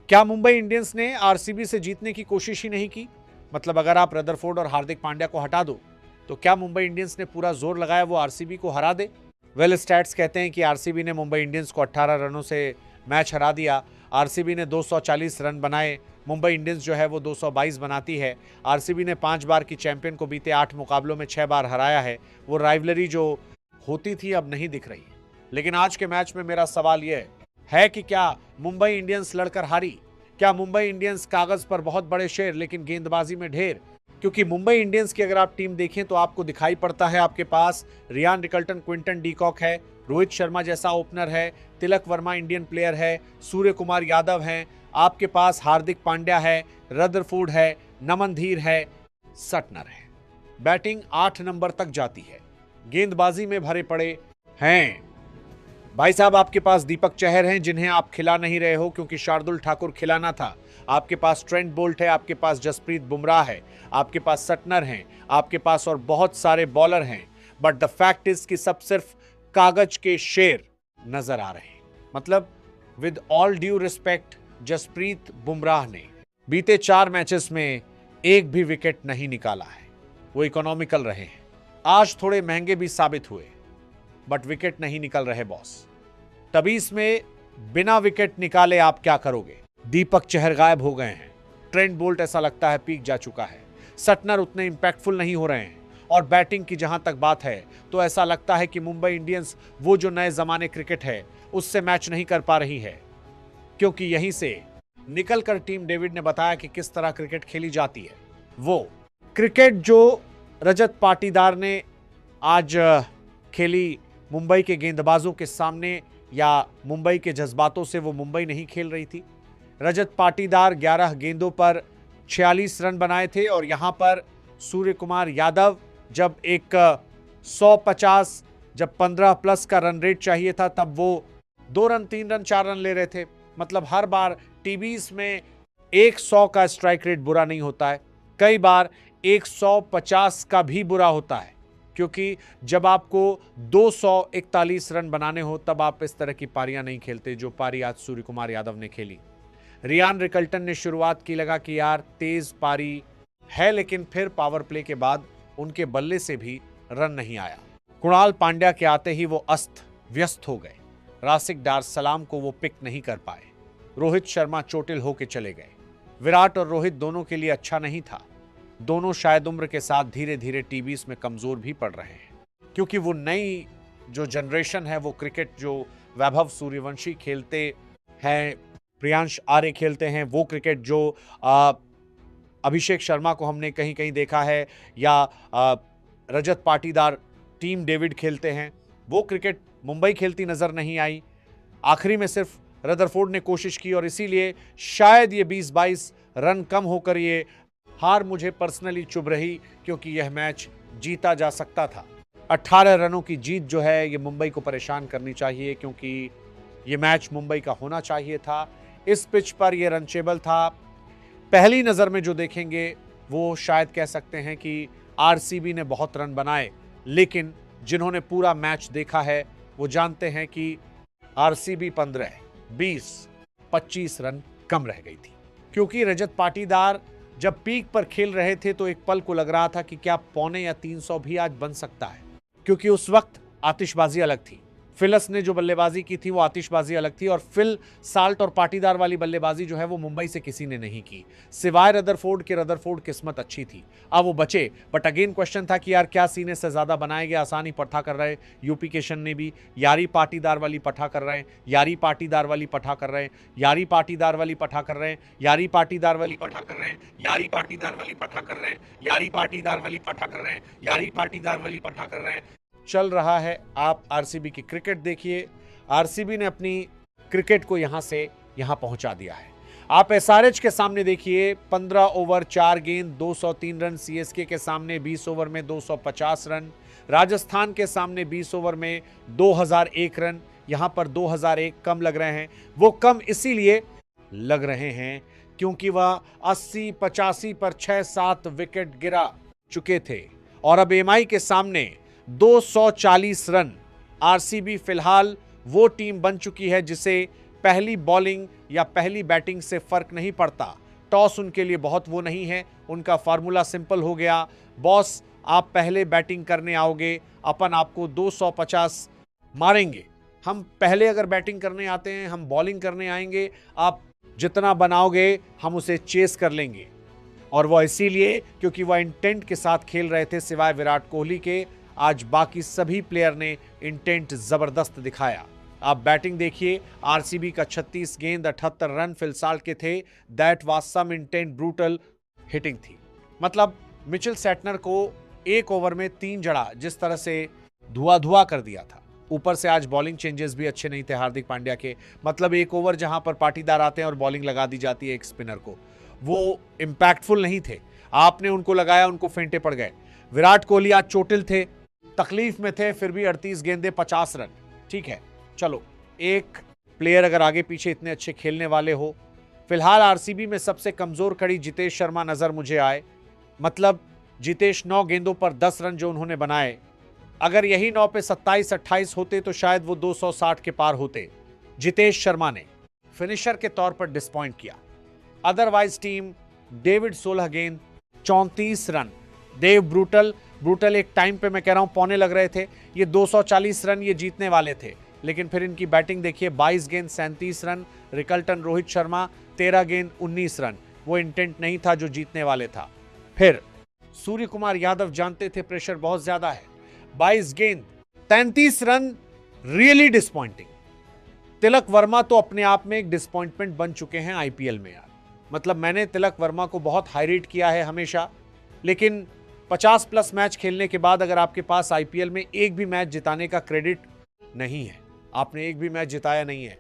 क्या मुंबई इंडियंस ने आरसीबी से जीतने की कोशिश ही नहीं की? मतलब अगर आप रदरफोर्ड और हार्दिक पांड्या को हटा दो तो क्या मुंबई इंडियंस ने पूरा जोर लगाया वो आरसीबी को हरा दे? वेल, स्टैट्स कहते हैं कि आरसीबी ने मुंबई इंडियंस को 18 रनों से मैच हरा दिया। आरसीबी ने 240 रन बनाए, मुंबई इंडियंस जो है वो 222 बनाती है। आरसीबी ने 5 बार की चैंपियन को बीते 8 मुकाबलों में 6 बार हराया है। वो राइवलरी जो होती थी अब नहीं दिख रही है। लेकिन आज के मैच में मेरा सवाल यह है कि क्या मुंबई इंडियंस लड़कर हारी? क्या मुंबई इंडियंस कागज पर बहुत बड़े शेर लेकिन गेंदबाजी में ढेर? क्योंकि मुंबई इंडियंस की अगर आप टीम देखें तो आपको दिखाई पड़ता है आपके पास रियान रिकल्टन, क्विंटन डीकॉक है, रोहित शर्मा जैसा ओपनर है, तिलक वर्मा इंडियन प्लेयर है, सूर्य कुमार यादव हैं, आपके पास हार्दिक पांड्या है, रदरफोर्ड है, नमन धीर है, सटनर है। बैटिंग 8 नंबर तक जाती है, गेंदबाजी में भरे पड़े हैं भाई साहब। आपके पास दीपक चहर हैं जिन्हें आप खिला नहीं रहे हो क्योंकि शार्दुल ठाकुर खिलाना था। आपके पास ट्रेंट बोल्ट है, आपके पास जसप्रीत बुमराह है, आपके पास सटनर हैं, आपके पास और बहुत सारे बॉलर हैं। बट द फैक्ट इज कि सब सिर्फ कागज के शेर नजर आ रहे हैं। मतलब with all due respect, Jasprit Bumrah ने बीते 4 मैचेस में एक भी विकेट नहीं निकाला है। वो इकोनॉमिकल रहे हैं, आज थोड़े महंगे भी साबित हुए, बट विकेट नहीं निकल रहे बॉस। तभी इसमें बिना विकेट निकाले आप क्या करोगे? दीपक चहर गायब हो गए हैं, ट्रेंट बोल्ट ऐसा लगता है पीक जा चुका है, सटनर उतने इंपैक्टफुल नहीं हो रहे हैं, और बैटिंग की जहां तक बात है तो ऐसा लगता है कि मुंबई इंडियंस वो जो नए जमाने क्रिकेट है उससे मैच नहीं कर पा रही है। क्योंकि यहीं से निकलकर टीम डेविड ने बताया कि किस तरह क्रिकेट खेली जाती है। वो क्रिकेट जो रजत पाटीदार ने आज खेली मुंबई के गेंदबाजों के सामने, या मुंबई के जज्बातों से वो मुंबई नहीं खेल रही थी। रजत पाटीदार 11 गेंदों पर 46 रन बनाए थे, और यहां पर सूर्य कुमार यादव जब एक 150, जब 15 प्लस का रन रेट चाहिए था तब वो 2 रन, 3 रन, 4 रन ले रहे थे। मतलब हर बार टीवीज में 100 का स्ट्राइक रेट बुरा नहीं होता है, कई बार 150 का भी बुरा होता है, क्योंकि जब आपको 241 रन बनाने हो तब आप इस तरह की पारियां नहीं खेलते जो पारी आज सूर्य कुमार यादव ने खेली। रियान रिकल्टन ने शुरुआत की, लगा कि यार तेज पारी है, लेकिन फिर पावर प्ले के बाद उनके बल्ले से भी रन नहीं आया। कुणाल पांड्या के आते ही वो अस्त व्यस्त हो गए, रासिक डार सलाम को वो पिक नहीं कर पाए, रोहित शर्मा चोटिल होके चले गए। विराट और रोहित दोनों के लिए अच्छा नहीं था, दोनों शायद उम्र के साथ धीरे धीरे टीवीज में कमजोर भी पड़ रहे हैं, क्योंकि वो नई जो जनरेशन है वो क्रिकेट जो वैभव सूर्यवंशी खेलते हैं, प्रियांश आर्य खेलते हैं, वो क्रिकेट जो अभिषेक शर्मा को हमने कहीं कहीं देखा है, या रजत पाटीदार टीम डेविड खेलते हैं, वो क्रिकेट मुंबई खेलती नजर नहीं आई। आखिरी में सिर्फ रदरफोर्ड ने कोशिश की, और इसीलिए शायद ये 20-22 रन कम होकर ये हार मुझे पर्सनली चुभ रही, क्योंकि यह मैच जीता जा सकता था। 18 रनों की जीत जो है ये मुंबई को परेशान करनी चाहिए, क्योंकि ये मैच मुंबई का होना चाहिए था। इस पिच पर यह रनचेबल था। पहली नज़र में जो देखेंगे वो शायद कह सकते हैं कि आरसीबी ने बहुत रन बनाए, लेकिन जिन्होंने पूरा मैच देखा है वो जानते हैं कि आरसीबी 15, 20, 25 रन कम रह गई थी। क्योंकि रजत पाटीदार जब पीक पर खेल रहे थे तो एक पल को लग रहा था कि क्या 250 या 300 भी आज बन सकता है, क्योंकि उस वक्त आतिशबाजी अलग थी। फिलस ने जो बल्लेबाजी की थी वो आतिशबाजी अलग थी, और फिल साल्ट और पाटीदार वाली बल्लेबाजी जो है वो मुंबई से किसी ने नहीं की, सिवाय रदरफोर्ड के। रदरफोर्ड किस्मत अच्छी थी, अब वो बचे। बट अगेन क्वेश्चन था कि यार क्या सीने से ज्यादा बनाएंगे? आसानी पठा कर रहे यूपी केशन ने भी, यारी पाटीदार वाली पठा कर रहे हैं, यारी पाटीदार वाली पठा कर रहे हैं, यारी पाटीदार वाली पठा कर रहे हैं, यारी पाटीदार वाली पठा कर रहे हैं, यारी पाटीदार वाली पठा कर रहे हैं, यारी पाटीदार वाली पठा कर रहे हैं, यारी पाटीदार वाली पठा कर रहे हैं। चल रहा है। आप आरसीबी की क्रिकेट देखिए, आरसीबी ने अपनी क्रिकेट को यहां से यहां पहुंचा दिया है। आप एसआरएच के सामने देखिए, 15 ओवर 4 गेंद 203 रन, सीएसके के सामने 20 ओवर में 250 रन, राजस्थान के सामने 20 ओवर में 2001 रन। यहां पर 2001 कम लग रहे हैं। वो कम इसीलिए लग रहे हैं क्योंकि वह 80-85 पर 6-7 विकेट गिरा चुके थे, और अब एमआई के सामने 240 रन। आरसीबी फिलहाल वो टीम बन चुकी है जिसे पहली बॉलिंग या पहली बैटिंग से फर्क नहीं पड़ता। टॉस उनके लिए बहुत वो नहीं है, उनका फार्मूला सिंपल हो गया, बॉस आप पहले बैटिंग करने आओगे, अपन आपको 250 मारेंगे। हम पहले अगर बैटिंग करने आते हैं, हम बॉलिंग करने आएंगे, आप जितना बनाओगे हम उसे चेस कर लेंगे। और वह इसीलिए क्योंकि वह इंटेंट के साथ खेल रहे थे, सिवाय विराट कोहली के आज बाकी सभी प्लेयर ने इंटेंट जबरदस्त दिखाया। आप बैटिंग देखिए, आरसीबी का 36 गेंद 78 रन फिलसाल्ट के थे। That was some intent, brutal hitting थी। मतलब मिचेल सैटनर को एक ओवर में 3 जड़ा जिस तरह से धुआं कर दिया था। ऊपर से आज बॉलिंग चेंजेस भी अच्छे नहीं थे हार्दिक पांड्या के। मतलब एक ओवर जहां पर पाटीदार आते हैं और बॉलिंग लगा दी जाती है एक स्पिनर को, वो इंपैक्टफुल नहीं थे। आपने उनको लगाया, उनको फेंटे पड़ गए। विराट कोहली आज चोटिल थे, तकलीफ में थे, फिर भी 38 गेंदे 50 रन। ठीक है, चलो एक प्लेयर अगर आगे पीछे इतने अच्छे खेलने वाले हो। फिलहाल आरसीबी में सबसे कमजोर कड़ी जितेश शर्मा नजर मुझे आए। मतलब जितेश 9 गेंदों पर 10 रन जो उन्होंने बनाए, अगर यही 9 पे 27-28 होते तो शायद वो 260 के पार होते। जितेश शर्मा ने फिनिशर के तौर पर डिसपॉइंट किया। अदरवाइज टीम डेविड 16 गेंद 34 रन, देव ब्रूटल एक टाइम पे मैं कह रहा हूं पौने लग रहे थे, ये 240 रन ये जीतने वाले थे। लेकिन फिर इनकी बैटिंग देखिए, 22 गेंद 37 रन, रिकल्टन रोहित शर्मा 13 गेंद 19 रन। वो इंटेंट नहीं था जो जीतने वाले था। फिर सूर्य कुमार यादव जानते थे प्रेशर बहुत ज्यादा है, 22 गेंद 33 run, really disappointing. Tilak Varma तो अपने आप में एक डिसपॉइंटमेंट बन चुके हैं आईपीएल में यार। मतलब मैंने तिलक वर्मा को बहुत हाई रेट किया है हमेशा, लेकिन 50+ मैच खेलने के बाद अगर आपके पास आईपीएल में एक भी मैच जिताने का क्रेडिट नहीं है, आपने एक भी मैच जिताया नहीं है,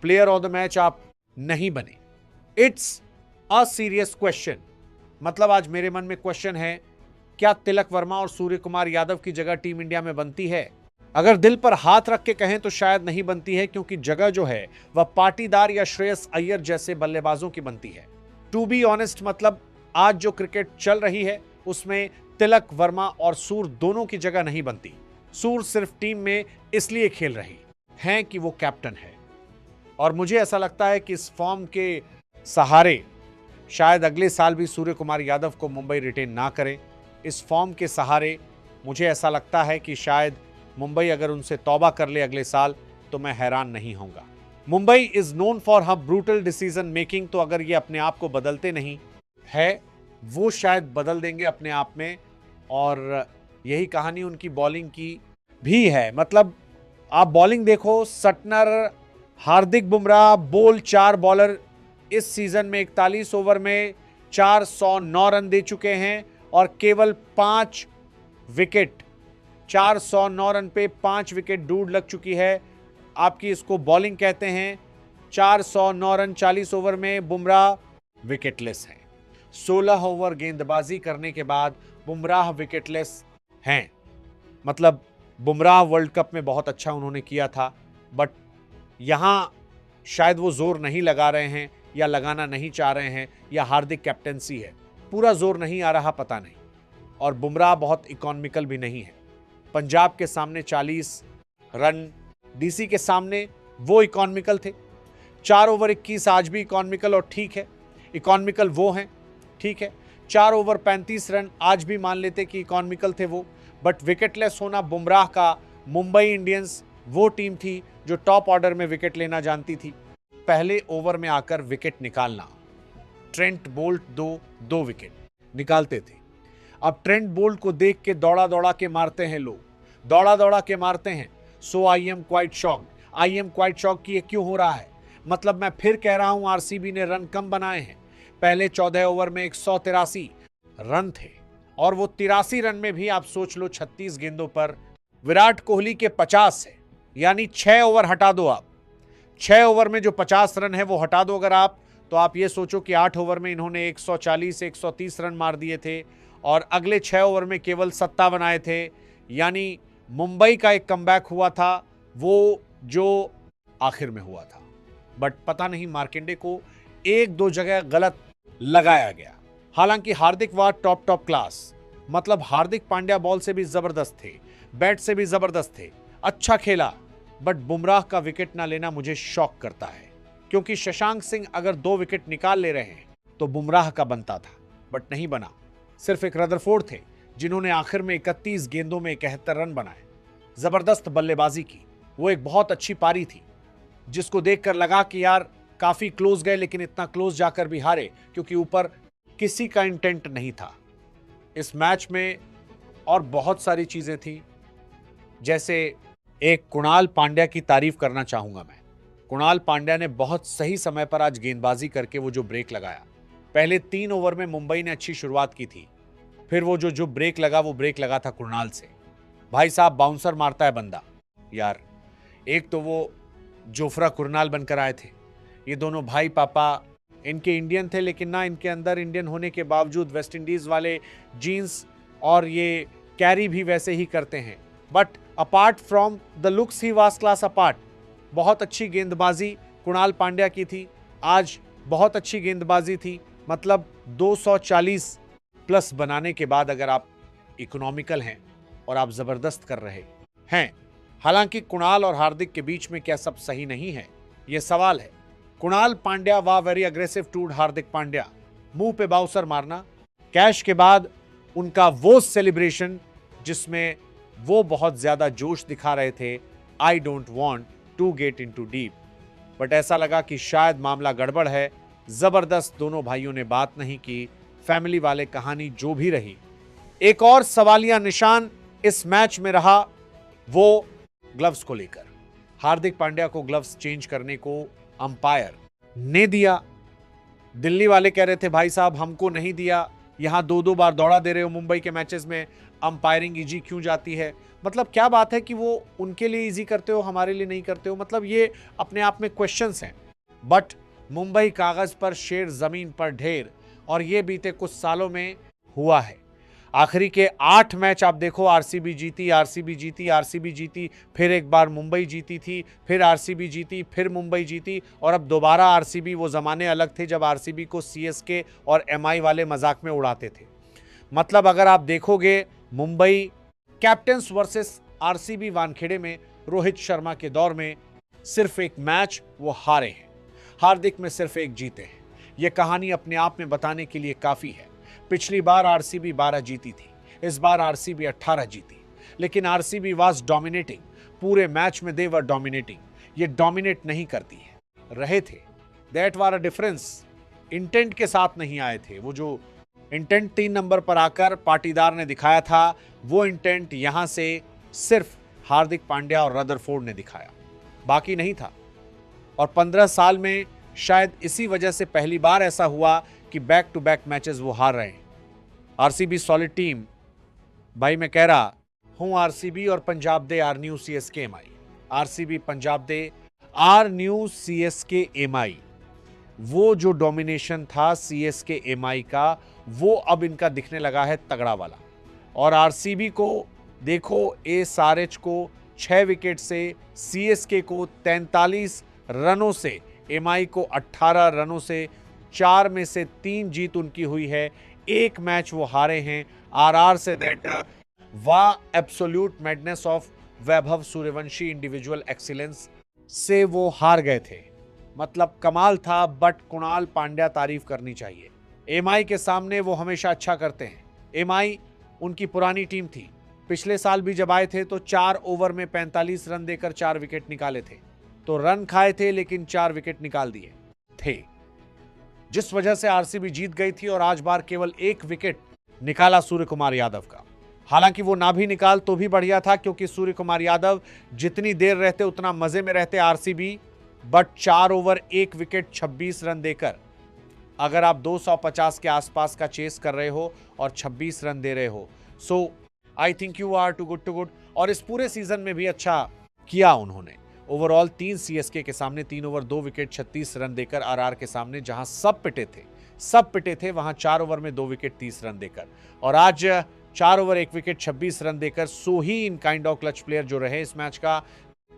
प्लेयर ऑफ द मैच आप नहीं बने, इट्स अ सीरियस क्वेश्चन। मतलब आज मेरे मन में क्वेश्चन है, क्या तिलक वर्मा और सूर्य कुमार यादव की जगह टीम इंडिया में बनती है? अगर दिल पर हाथ रख के कहें तो शायद नहीं बनती है, क्योंकि जगह जो है वह पाटीदार या श्रेयस अय्यर जैसे बल्लेबाजों की बनती है। टू बी ऑनेस्ट, मतलब आज जो क्रिकेट चल रही है उसमें तिलक वर्मा और सूर दोनों की जगह नहीं बनती। सूर सिर्फ टीम में इसलिए खेल रही हैं कि वो कैप्टन है, और मुझे ऐसा लगता है कि इस फॉर्म के सहारे शायद अगले साल भी सूर्य कुमार यादव को मुंबई रिटेन ना करे। इस फॉर्म के सहारे मुझे ऐसा लगता है कि शायद मुंबई अगर उनसे तौबा कर ले अगले साल तो मैं हैरान नहीं होऊंगा। Mumbai is known for her brutal decision making, तो अगर ये अपने आप को बदलते नहीं है, वो शायद बदल देंगे अपने आप में। और यही कहानी उनकी बॉलिंग की भी है। मतलब आप बॉलिंग देखो, सटनर, हार्दिक बुमराह, बोल 4 बॉलर इस सीजन में 41 ओवर में 409 रन दे चुके हैं और केवल 5 विकेट, 409 रन पे 5 विकेट डूड लग चुकी है। आपकी इसको बॉलिंग कहते हैं। 409 रन 40 ओवर में बुमराह विकेटलेस है। 16 ओवर गेंदबाजी करने के बाद बुमराह विकेटलेस हैं। मतलब बुमराह वर्ल्ड कप में बहुत अच्छा उन्होंने किया था, बट यहां शायद वो जोर नहीं लगा रहे हैं या लगाना नहीं चाह रहे हैं, या हार्दिक कैप्टेंसी है, पूरा जोर नहीं आ रहा, पता नहीं। और बुमराह बहुत इकोनॉमिकल भी नहीं है। पंजाब के सामने 40 रन, डीसी के सामने वो इकोनॉमिकल थे। 4 ओवर 21 आज भी इकोनॉमिकल, और ठीक है, इकोनॉमिकल वो हैं, ठीक है। 4 ओवर 35 रन आज भी मान लेते कि इकोनॉमिकल थे वो, बट विकेटलेस होना बुमराह का। मुंबई इंडियंस वो टीम थी जो टॉप ऑर्डर में विकेट लेना जानती थी। पहले ओवर में आकर विकेट निकालना, ट्रेंट बोल्ट 2 विकेट निकालते थे। अब ट्रेंट बोल्ट को देख के दौड़ा दौड़ा के मारते हैं लोग, दौड़ा दौड़ा के मारते हैं। सो आई एम क्वाइट शॉक्ड कि ये क्यों हो रहा है। मतलब मैं फिर कह रहा हूं, आरसीबी ने रन कम बनाए हैं। पहले 14 ओवर में 183 रन थे, और वो 83 रन में भी आप सोच लो 36 गेंदों पर विराट कोहली के 50 है, यानी 6 ओवर हटा दो आप। 6 ओवर में जो 50 रन है वो हटा दो अगर आप, तो आप ये सोचो कि 8 ओवर में इन्होंने 140-130 रन मार दिए थे, और अगले 6 ओवर में केवल 57 बनाए थे। यानी मुंबई का एक कमबैक हुआ था, वो जो आखिर में हुआ था। बट पता नहीं मार्केंडे को 1-2 जगह गलत लगाया गया। हालांकि हार्दिक वाह टॉप क्लास। मतलब हार्दिक पांड्या बॉल से भी जबरदस्त थे, बैट से भी जबरदस्त थे, अच्छा खेला, बट बुमराह का विकेट ना लेना मुझे शॉक करता है। क्योंकि शशांक सिंह अगर 2 विकेट निकाल ले रहे हैं तो बुमराह का बनता था, बट नहीं बना। सिर्फ एक रदरफोर्ड थे जिन्होंने आखिर में 31 गेंदों में 71 रन बनाए। जबरदस्त बल्लेबाजी की। वो एक बहुत अच्छी पारी थी जिसको देखकर लगा कि यार काफी क्लोज गए, लेकिन इतना क्लोज जाकर भी हारे क्योंकि ऊपर किसी का इंटेंट नहीं था। इस मैच में और बहुत सारी चीजें थी, जैसे एक कुणाल पांड्या की तारीफ करना चाहूंगा मैं। कुणाल पांड्या ने बहुत सही समय पर आज गेंदबाजी करके वो जो ब्रेक लगाया। पहले 3 ओवर में मुंबई ने अच्छी शुरुआत की थी, फिर वो जो ब्रेक लगा वो ब्रेक लगा था कुणाल से। भाई साहब बाउंसर मारता है बंदा यार। एक तो वो जोफ्रा कुर्नाल बनकर आए थे। ये दोनों भाई पापा, इनके इंडियन थे लेकिन ना इनके अंदर इंडियन होने के बावजूद वेस्ट इंडीज वाले जीन्स और ये कैरी भी वैसे ही करते हैं। But apart from the looks he was class apart. बहुत अच्छी गेंदबाजी कुणाल पांड्या की थी आज, बहुत अच्छी गेंदबाजी थी। मतलब 240 प्लस बनाने के बाद अगर आप इकोनॉमिकल हैं और आप जबरदस्त कर रहे हैं। हालांकि कुणाल और हार्दिक के बीच में क्या सब सही नहीं है, यह सवाल है। कुणाल पांड्या वाह वेरी अग्रेसिव टूड हार्दिक पांड्या। मुंह पे बाउंसर मारना, कैच के बाद उनका वो सेलिब्रेशन जिसमें वो बहुत ज्यादा जोश दिखा रहे थे। I don't want to get into deep, but ऐसा लगा कि शायद मामला गड़बड़ है। जबरदस्त दोनों भाइयों ने बात नहीं की। फैमिली वाले कहानी जो भी रही। एक और सवालिया निशान इस मैच में रहा वो ग्लव्स को लेकर। हार्दिक पांड्या को ग्लव्स चेंज करने को अंपायर ने दिया। दिल्ली वाले कह रहे थे भाई साहब हमको नहीं दिया, यहां 2-2 बार दौड़ा दे रहे हो मुंबई के मैचेस में, अंपायरिंग इजी क्यों जाती है। मतलब क्या बात है कि वो उनके लिए इजी करते हो, हमारे लिए नहीं करते हो। मतलब ये अपने आप में क्वेश्चंस हैं। बट मुंबई कागज पर शेर, जमीन पर ढेर, और ये बीते कुछ सालों में हुआ है। आखिरी के 8 मैच आप देखो, आरसीबी जीती, आरसीबी जीती, आरसीबी जीती, फिर एक बार मुंबई जीती थी, फिर आरसीबी जीती, फिर मुंबई जीती, और अब दोबारा आरसीबी। वो जमाने अलग थे जब आरसीबी को सीएसके और एमआई वाले मजाक में उड़ाते थे। मतलब अगर आप देखोगे Mumbai captains versus RCB Wankhede में रोहित शर्मा के दौर में सिर्फ एक मैच वो हारे हैं, हार्दिक में सिर्फ एक जीते हैं। यह कहानी अपने आप में बताने के लिए काफी है। पिछली बार आरसीबी 12 जीती थी, इस बार आरसीबी 18 जीती, लेकिन आरसीबी वाज डोमिनेटिंग। पूरे मैच में दे वर डोमिनेटिंग। ये डोमिनेट नहीं करती है, रहे थे। That war a difference. Intent के साथ नहीं आए थे। वो जो इंटेंट 3 नंबर पर आकर पाटीदार ने दिखाया था, वो इंटेंट यहां से सिर्फ हार्दिक पांड्या और रदरफोर्ड ने दिखाया, बाकी नहीं था। और 15 साल में शायद इसी वजह से पहली बार ऐसा हुआ कि बैक टू बैक मैचेस वो हार रहे हैं। RCB solid team. भाई मैं कह रहा हूं आरसीबी और Punjab they are new CSK MI. RCB Punjab they are new CSK MI. वो जो डोमिनेशन था सीएसके एमआई का, वो अब इनका दिखने लगा है तगड़ा वाला। और आरसीबी को देखो, एसआरएच को 6 विकेट से, सीएसके को 43 रनों से, एमआई को 18 रनों से। 4 में से 3 जीत उनकी हुई है, 1 मैच वो हारे हैं आरआर से। दैट वाह absolute madness of Vaibhav Suryavanshi individual excellence से वो हार गए थे। मतलब कमाल था। बट कुणाल पांड्या तारीफ करनी चाहिए। एमआई के सामने वो हमेशा अच्छा करते हैं। एमआई उनकी पुरानी टीम थी। पिछले साल भी जब आए थे तो 4 ओवर में 45 रन देकर 4 विकेट निकाले थे। तो रन खाए थे लेकिन 4 विकेट निकाल दिए थे, जिस वजह से आरसीबी जीत गई थी। और आज बार केवल 1 विकेट निकाला सूर्य कुमार यादव का। हालांकि वो ना भी निकाल तो भी बढ़िया था, क्योंकि सूर्य कुमार यादव जितनी देर रहते उतना मजे में रहते RCB. But 4 over 1 wicket 26 run देकर अगर आप 250 के आसपास का चेस कर रहे हो और 26 रन दे रहे हो, so I think you are too good. और इस पूरे सीजन में भी अच्छा किया उन्होंने। ओवरऑल 3 सीएसके के सामने 3 ओवर 2 विकेट 36 रन देकर, आरआर के सामने जहां सब पिटे थे वहां 4 ओवर में 2 विकेट 30 रन देकर, और आज 4 ओवर 1 विकेट 26 रन देकर। So he in kind of clutch player जो रहे इस मैच का।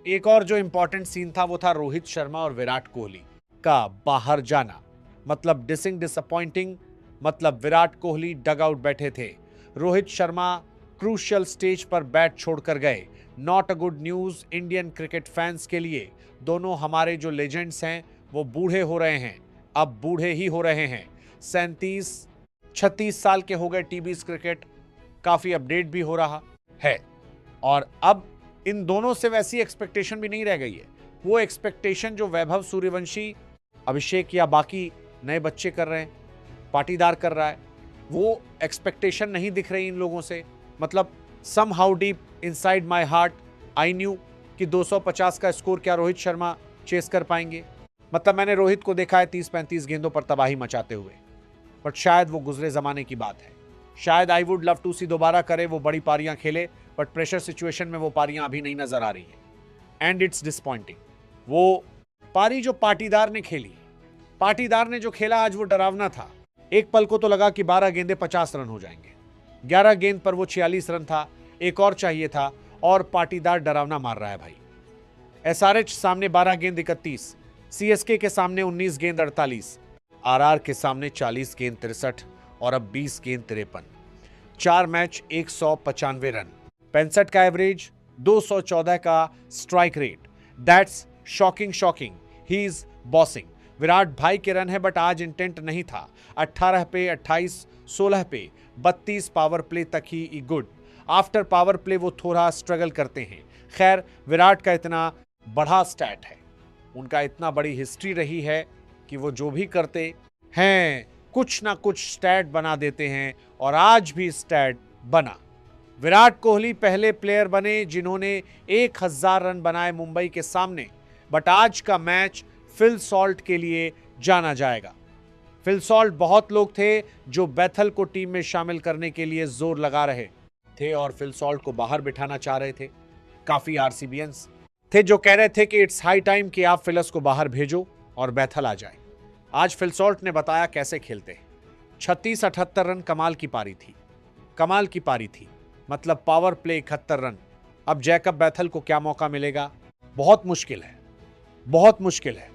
एक और जो इंपॉर्टेंट सीन था वो था रोहित शर्मा और विराट कोहली का बाहर जाना। मतलब डिसअपॉइंटिंग। मतलब विराट कोहली डग आउट बैठे थे, रोहित शर्मा क्रूशियल स्टेज पर बैट छोड़कर गए। Not a good news Indian cricket fans के लिए। दोनों हमारे जो लेजेंड्स हैं वो बूढ़े हो रहे हैं, अब बूढ़े ही हो रहे हैं। 37-36 साल के हो गए टीबीज क्रिकेट, काफी अपडेट भी हो रहा है। और अब इन दोनों से वैसी एक्सपेक्टेशन भी नहीं रह गई है। वो एक्सपेक्टेशन जो वैभव सूर्यवंशी, अभिषेक या बाकी नए बच्चे कर रहे हैं, पाटीदार कर रहा है, वो एक्सपेक्टेशन नहीं दिख रही इन लोगों से। मतलब somehow deep inside my heart I knew कि 250 का स्कोर क्या रोहित शर्मा चेस कर पाएंगे। मतलब मैंने रोहित को देखा है 30-35 गेंदों पर तबाही मचाते हुए, बट शायद वो गुजरे जमाने की बात है। शायद आई वुड लव टू सी दोबारा करे, वो बड़ी पारियां खेले, बट प्रेशर सिचुएशन में वो पारियां अभी नहीं नजर आ रही है एंड इट्स डिसपॉइंटिंग। वो पारी जो पाटीदार ने खेली, पाटीदार ने जो खेला आज, वो डरावना था। एक पल को तो लगा कि 12 गेंदे 50 रन हो जाएंगे, 11 गेंद पर वो 46 रन था, एक और चाहिए था, और पाटीदार डरावना मार रहा है भाई। एसआरएच सामने 12 गेंद 31, सीएसके के सामने 19 गेंद 48, आरआर के सामने 40 गेंद 63 और अब 20 गेंद 53। 4 मैच 195 रन, 65 का एवरेज, 214 का strike rate. That's shocking. He is bossing. Virat भाई के रन है, बट आज इंटेंट नहीं था। 18 पे 28, 16 पे 32 पावर प्ले तक ही गुड। आफ्टर पावर प्ले वो थोड़ा स्ट्रगल करते हैं। खैर, विराट का इतना बड़ा स्टैट है, उनका इतना बड़ी हिस्ट्री रही है कि वो जो भी करते हैं कुछ ना कुछ स्टैट बना देते हैं, और आज भी स्टैट बना। विराट कोहली पहले प्लेयर बने जिन्होंने 1000 रन बनाए मुंबई के सामने, बट आज का मैच फिल सॉल्ट के लिए जाना जाएगा। फिल सॉल्ट बहुत लोग थे जो बैथल को टीम में शामिल करने के लिए जोर लगा रहे थे और फिल सॉल्ट को बाहर बिठाना चाह रहे थे। काफी आरसीबियंस थे जो कह रहे थे कि इट्स हाई टाइम कि आप फिलस को बाहर भेजो और बैथल आ जाए। आज फिल सॉल्ट ने बताया कैसे खेलते हैं। 36-78 रन कमाल की पारी थी। मतलब पावर प्ले 71 रन। अब जैकब बैथल को क्या मौका मिलेगा? बहुत मुश्किल है।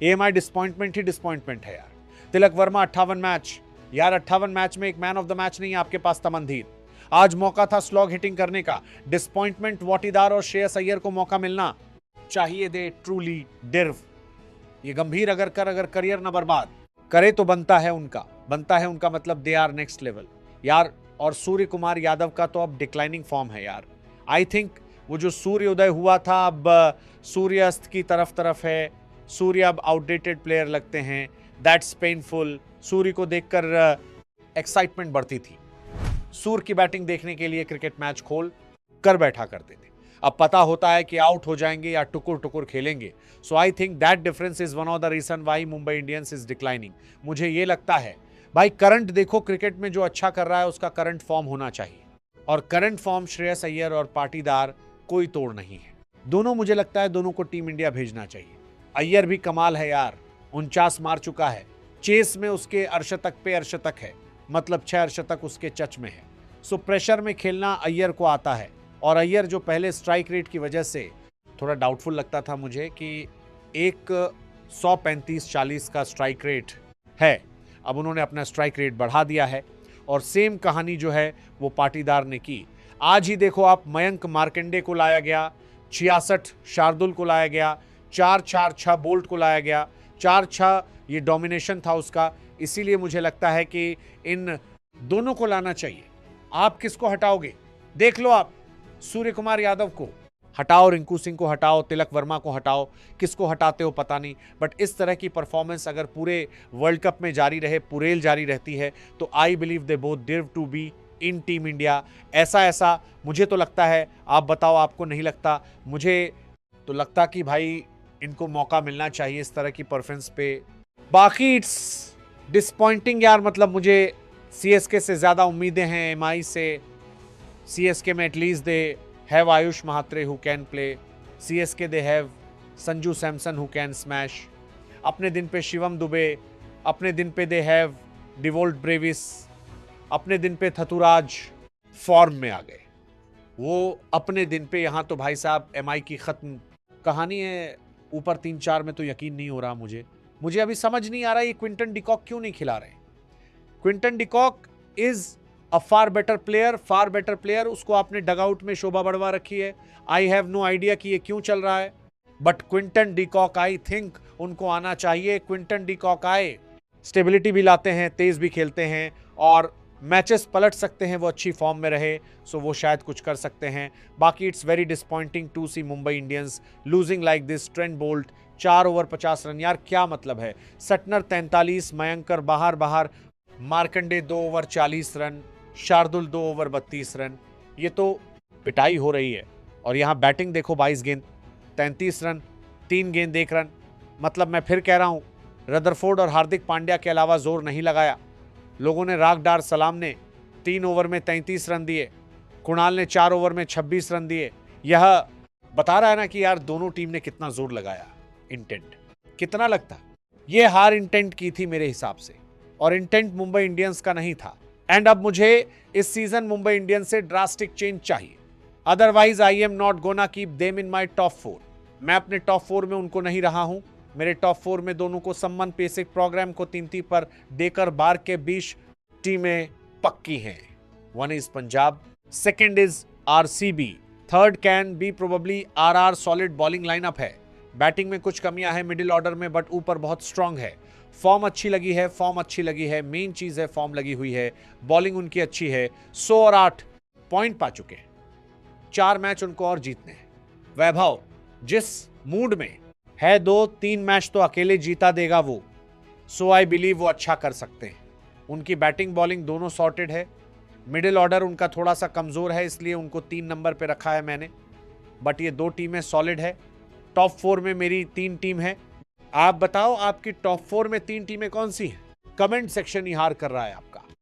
एएमआई डिसपॉइंटमेंट है यार। तिलक वर्मा 58 मैच, यार 58 मैच में एक मैन ऑफ द मैच नहीं है आपके पास तमनदीर। आज मौका था स्लॉग हिटिंग करने का। डिसपॉइंटमेंट वाटीदार और श्रेयस अय्यर को मौका मिलना चाहिए। दे ट्रूली डिर्व। ये गंभीर अगर करियर ना बर्बाद करे तो बनता है उनका मतलब दे आर नेक्स्ट लेवल यार। और सूर्य कुमार यादव का तो अब डिक्लाइनिंग फॉर्म है यार। आई थिंक वो जो सूर्योदय हुआ था अब सूर्यास्त की तरफ है। सूर्य अब आउटडेटेड प्लेयर लगते हैं। That's painful. सूर्य को देखकर एक्साइटमेंट बढ़ती थी। सूर्य की बैटिंग देखने के लिए क्रिकेट मैच खोल कर बैठा करते थे। अब पता होता है कि आउट हो जाएंगे या टुकुर खेलेंगे। So I think that difference is one of the reason why Mumbai Indians is declining. मुझे ये लगता है भाई, करंट देखो, क्रिकेट में जो अच्छा कर रहा है उसका करंट फॉर्म होना चाहिए, और करंट फॉर्म श्रेयस अय्यर और पाटीदार कोई तोड़ नहीं है। दोनों, मुझे लगता है दोनों को टीम इंडिया भेजना चाहिए। अय्यर भी कमाल है यार, 49 मार चुका है। चेस में उसके अर्शतक पे अर्शतक है, मतलब 6 अर्शतक उसके चच में है। सो प्रेशर में खेलना अय्यर को आता है। और अय्यर जो पहले स्ट्राइक रेट की वजह से थोड़ा डाउटफुल लगता था मुझे कि एक 135-40 का स्ट्राइक रेट है, अब उन्होंने अपना स्ट्राइक रेट बढ़ा दिया है। और सेम कहानी जो है वो पाटीदार ने की। आज ही देखो आप, मयंक मार्कंडे को लाया गया, 66 शार्दुल को लाया गया, 4-4-6 बोल्ट को लाया गया, 4-6 ये डोमिनेशन था उसका। इसीलिए मुझे लगता है कि इन दोनों को लाना चाहिए। आप किसको हटाओगे? देख लो आप, सूर्य कुमार यादव को हटाओ, रिंकू सिंह को हटाओ, तिलक वर्मा को हटाओ, किसको हटाते हो पता नहीं। बट इस तरह की परफॉर्मेंस अगर पूरे वर्ल्ड कप में जारी रहे, पुरेल जारी रहती है, तो I believe they both deserve to be in team India. ऐसा मुझे तो लगता है। आप बताओ, आपको नहीं लगता? मुझे तो लगता कि भाई इनको मौका मिलना चाहिए इस तरह की परफॉर्मेंस पे। बाकी इट्स डिसपॉइंटिंग यार। मतलब मुझे सीएसके से ज़्यादा उम्मीदें हैं एमआई से। सीएसके में at least they have Ayush Mhatre who can play. CSK they have Sanju Samson who can smash. अपने दिन पे शिवम दुबे, अपने दिन पे दे हैव डिवोल्ट ब्रेविस, अपने दिन पे थतुराज फॉर्म में आ गए। वो अपने दिन पे, यहाँ तो भाई साहब एमआई की खत्म कहानी है। ऊपर 3-4 में तो यकीन नहीं हो रहा मुझे अभी समझ नहीं आ रहा ये क्विंटन डिकॉक क्यों नहीं खिला रहे। Quinton de Kock is a far better player. उसको आपने डगआउट में शोभा बढ़वा रखी है। आई हैव नो आइडिया कि ये क्यों चल रहा है, but Quinton de Kock I think उनको आना चाहिए। क्विंटन डी कॉक आए, स्टेबिलिटी भी लाते हैं, तेज भी खेलते हैं और मैचेस पलट सकते हैं। वो अच्छी फॉर्म में रहे सो वो शायद कुछ कर सकते हैं। बाकी it's very disappointing to see Mumbai Indians losing like this. Trent Boult 4 over 50 run, यार क्या मतलब है। सटनर 43, मयंकर बाहर, Markande 2 over 40 run, Shardul 2 over 32 run. ये तो पिटाई हो रही है। और यहाँ बैटिंग देखो, 22 गेंद 33 रन, 3 गेंद 1 रन। मतलब मैं फिर कह रहा हूँ, रदरफोर्ड और हार्दिक पांड्या के अलावा जोर नहीं लगाया लोगों ने। रागडार सलाम ने 3 ओवर में 33 रन दिए, कुणाल ने 4 ओवर में 26 रन दिए। यह बता रहा है ना कि यार दोनों टीम ने कितना जोर लगाया। इंटेंट कितना लगता, ये हार इंटेंट की थी मेरे हिसाब से, और इंटेंट मुंबई इंडियंस का नहीं था। एंड अब मुझे इस सीजन मुंबई इंडियंस से ड्रास्टिक चेंज चाहिए, otherwise I am not gonna keep them in my top 4। मैं अपने टॉप 4 में उनको नहीं रहा हूं। मेरे टॉप 4 में दोनों को सम्मान बेसिक प्रोग्राम को 3 पर देकर बार के 20 टीमें पक्की हैं। 1 is Punjab, second is RCB, third can be probably RR. Solid bowling lineup है, बैटिंग में कुछ कमियां हैं मिडिल ऑर्डर में, बट ऊपर बहुत स्ट्रांग है। फॉर्म अच्छी लगी है, मेन चीज है फॉर्म लगी हुई है। बॉलिंग उनकी अच्छी है, 100 और 8 पॉइंट पा चुके हैं। 4 मैच उनको और जीतने हैं। वैभव जिस मूड में है, 2-3 मैच तो अकेले जीता देगा वो। सो आई बिलीव वो अच्छा कर सकते हैं। उनकी बैटिंग बॉलिंग दोनों सॉर्टेड है। मिडिल ऑर्डर उनका थोड़ा सा कमजोर है, इसलिए उनको 3 नंबर पे रखा है मैंने। बट ये 2 टीमें सॉलिड है। टॉप 4 में मेरी 3 टीम है। आप बताओ आपकी टॉप 4 में 3 टीमें कौन सी हैं? कमेंट सेक्शन ही हार कर रहा है आपका।